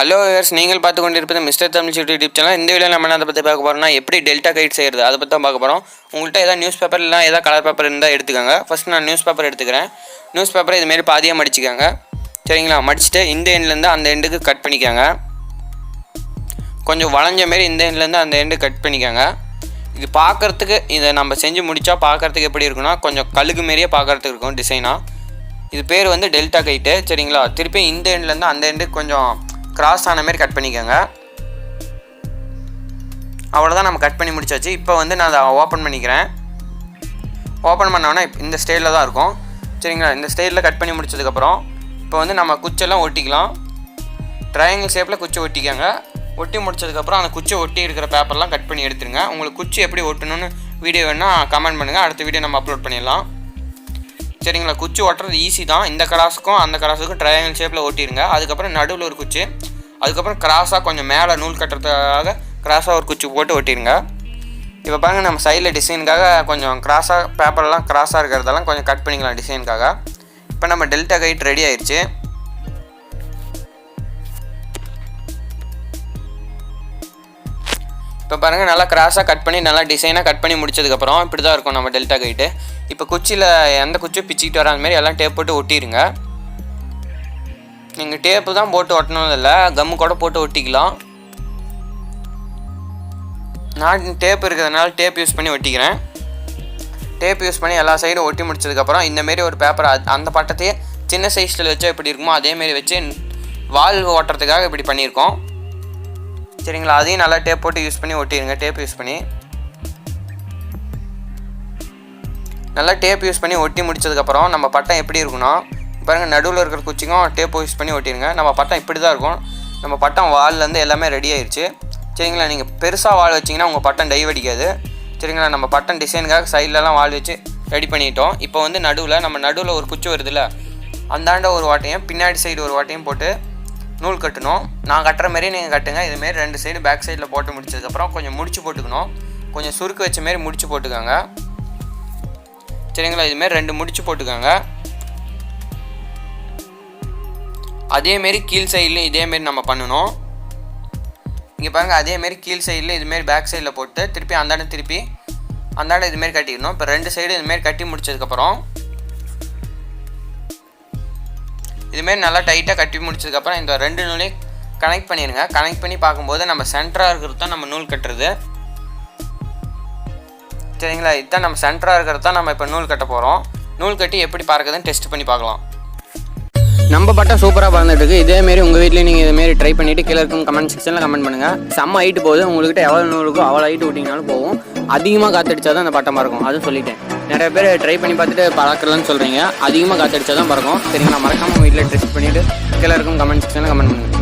Hello viewers, நீங்கள் பார்த்து கொண்டிருப்பது மிஸ்டர் தமிழ் யூடியூப் சேனல். இந்த வீடியோவில் நம்ம அதை பற்றி பார்க்க போகிறோம்னா எப்படி டெல்டா கைட் செய்கிறது அதை பற்றி தான் பார்க்க போகிறோம். உங்கள்கிட்ட ஏதாவது நியூஸ் பேப்பர் இல்லை ஏதாவது கலர் பேப்பர் இருந்தால் எடுத்துக்கோங்க. ஃபஸ்ட் நான் நியூஸ் பேப்பர் எடுத்துக்கிறேன். நியூஸ் பேப்பரை இதுமாரி பாதியாக மடிச்சுக்கோங்க. சரிங்களா? மடிச்சுட்டு இந்த எண்ட்லேருந்து அந்த எண்டுக்கு கட் பண்ணிக்கோங்க. கொஞ்சம் வளைஞ்ச மாரி இந்த எண்ட்லேருந்து அந்த எண்டு கட் பண்ணிக்கோங்க. இது பார்க்குறதுக்கு இதை நம்ம செஞ்சு முடித்தா பார்க்குறதுக்கு எப்படி இருக்குன்னா கொஞ்சம் கழுகு மாரியே பார்க்குறதுக்கு இருக்கும் டிசைனாக. இது பேர் வந்து டெல்டா கைட்டு. சரிங்களா? திருப்பி இந்த எண்ட்லேருந்து அந்த எண்டுக்கு கொஞ்சம் கிராஸ் ஆன மாதிரி கட் பண்ணிக்கோங்க. அவ்வளோதான், நம்ம கட் பண்ணி முடிச்சாச்சு. இப்போ வந்து நான் அதை ஓப்பன் பண்ணிக்கிறேன். ஓப்பன் பண்ணோன்னா இந்த ஸ்டைலில் தான் இருக்கும். சரிங்களா? இந்த ஸ்டைலில் கட் பண்ணி முடிச்சதுக்கப்புறம் இப்போ வந்து நம்ம குச்செல்லாம் ஒட்டிக்கலாம். ட்ரையாங்கிள் ஷேப்பில் குச்சி ஒட்டிக்கோங்க. ஒட்டி முடிச்சதுக்கப்புறம் அந்த குச்சி ஒட்டி இருக்கிற பேப்பர்லாம் கட் பண்ணி எடுத்துருங்க. உங்களுக்கு குச்சி எப்படி ஒட்டணும்னு வீடியோ வேணால் கமெண்ட் பண்ணுங்கள். அடுத்த வீடியோ நம்ம அப்லோட் பண்ணிடலாம். சரிங்களா? குச்சி ஒட்டுறது ஈஸி தான். இந்த கிராஸுக்கும் அந்த கிராஸுக்கும் ட்ரையாங்கிள் ஷேப்பில் ஒட்டிடுங்க. அதுக்கப்புறம் நடுவில் ஒரு குச்சி, அதுக்கப்புறம் கிராஸாக கொஞ்சம் மேலே நூல் கட்டுறதுக்காக கிராஸாக ஒரு குச்சி போட்டு ஒட்டிடுங்க. இப்போ பாருங்கள், நம்ம சைடில் டிசைனுக்காக கொஞ்சம் கிராஸாக பேப்பர்லாம் கிராஸாக இருக்கிறதெல்லாம் கொஞ்சம் கட் பண்ணிக்கலாம் டிசைனுக்காக. இப்போ நம்ம டெல்டா கைட் ரெடி ஆயிடுச்சு. இப்போ பாருங்கள், நல்லா கிராஸாக கட் பண்ணி நல்லா டிசைனாக கட் பண்ணி முடிச்சதுக்கப்புறம் இப்படி தான் இருக்கும் நம்ம டெல்டா கைட்டு. இப்போ குச்சியில் எந்த குச்சியும் பிச்சுக்கிட்டு வராத மாதிரி எல்லாம் டேப் போட்டு ஒட்டிடுங்க. நீங்கள் டேப்பு தான் போட்டு ஒட்டணும் இல்லை, கம்மு கூட போட்டு ஒட்டிக்கலாம். நான் டேப் இருக்கிறதுனால டேப் யூஸ் பண்ணி ஒட்டிக்கிறேன். டேப் யூஸ் பண்ணி எல்லா சைடும் ஒட்டி முடிச்சதுக்கப்புறம் இந்தமாரி ஒரு பேப்பர் அந்த பட்டத்தையே சின்ன சைஸில் வச்சா எப்படி இருக்குமோ அதேமாரி வச்சு வால் ஓட்டுறதுக்காக இப்படி பண்ணியிருக்கோம். சரிங்களா? அதையும் நல்லா டேப் போட்டு யூஸ் பண்ணி ஒட்டிடுங்க. டேப் யூஸ் பண்ணி நல்லா டேப் யூஸ் பண்ணி ஒட்டி முடிச்சதுக்கப்புறம் நம்ம பட்டம் எப்படி இருக்குன்னா பாருங்கள், நடுவில் இருக்கிற குச்சிக்கும் டேப் யூஸ் பண்ணி ஒட்டிடுங்க. நம்ம பட்டம் இப்படி தான் இருக்கும். நம்ம பட்டம் வால்லேருந்து எல்லாமே ரெடி ஆயிடுச்சு. சரிங்களா? நீங்கள் பெருசாக வால் வச்சிங்கன்னா உங்கள் பட்டம் டைவ் அடிக்காது. சரிங்களா? நம்ம பட்டம் டிசைனுக்காக சைட்லலாம் வால் வச்சு ரெடி பண்ணிட்டோம். இப்போ வந்து நடுவில் ஒரு குச்சி வருதுல்ல, அந்தாண்ட ஒரு வாட்டையும் பின்னாடி சைடு ஒரு வாட்டையும் போட்டு நூல் கட்டணும். நான் கட்டுற மாரி நீங்கள் கட்டுங்க. இதுமாரி ரெண்டு சைடு பேக் சைடில் போட்டு முடிச்சதுக்கப்புறம் கொஞ்சம் முடிச்சு போட்டுக்கணும். கொஞ்சம் சுருக்கு வச்ச மாரி முடிச்சு போட்டுக்கோங்க. சரிங்களா? இதுமாரி ரெண்டு முடிச்சு போட்டுக்கோங்க. அதேமாரி கீழ் சைட்லையும் இதேமாரி நம்ம பண்ணணும். இங்கே பாருங்கள், அதேமாரி கீழ் சைடில் இதுமாரி பேக் சைடில் போட்டு திருப்பி அந்தாண்ட இதுமாரி கட்டிக்கணும். இப்போ ரெண்டு சைடு இதுமாரி கட்டி முடிச்சதுக்கப்புறம் இதுமாரி நல்லா டைட்டாக கட்டி முடிச்சதுக்கப்புறம் இந்த ரெண்டு நூலையும் கனெக்ட் பண்ணிடுங்க. கனெக்ட் பண்ணி பார்க்கும்போது நம்ம சென்டராக இருக்கிறது தான் நம்ம நூல் கட்டுறது. சரிங்களா? இதுதான் நம்ம சென்டராக இருக்கிறது தான் நம்ம இப்போ நூல் கட்ட போகிறோம். நூல் கட்டி எப்படி பார்க்குறதுன்னு டெஸ்ட் பண்ணி பார்க்கலாம். நம்ம பட்டம் சூப்பராக பறந்துட்டு இருக்குது. இதேமாரி உங்கள் வீட்லேயும் நீங்கள் இதுமாரி ட்ரை பண்ணிவிட்டு கீழே இருக்கும் கமெண்ட் செக்ஷனில் கமெண்ட் பண்ணுங்கள். செம்ம ஹைட்டு போகுது. உங்கள்கிட்ட எவ்வளோ நூலுக்கோ அவ்வளோ ஹைட்டு விட்டிங்கனாலும் போகும். அதிகமாக காற்றடிச்சா தான் அந்த பட்டம் பறக்கும். அதுவும் சொல்லிட்டேன். நிறைய பேர் ட்ரை பண்ணி பார்த்துட்டு பறக்கலன்னு சொல்கிறீங்க. அதிகமாக காற்றடிச்சா தான் பறக்கும். சரிங்களா? மறக்காமல் உங்கள் வீட்டில் டெஸ்ட் பண்ணிவிட்டு கீழே இருக்கும் கமெண்ட் செக்ஷனில் கமெண்ட் பண்ணுங்கள்.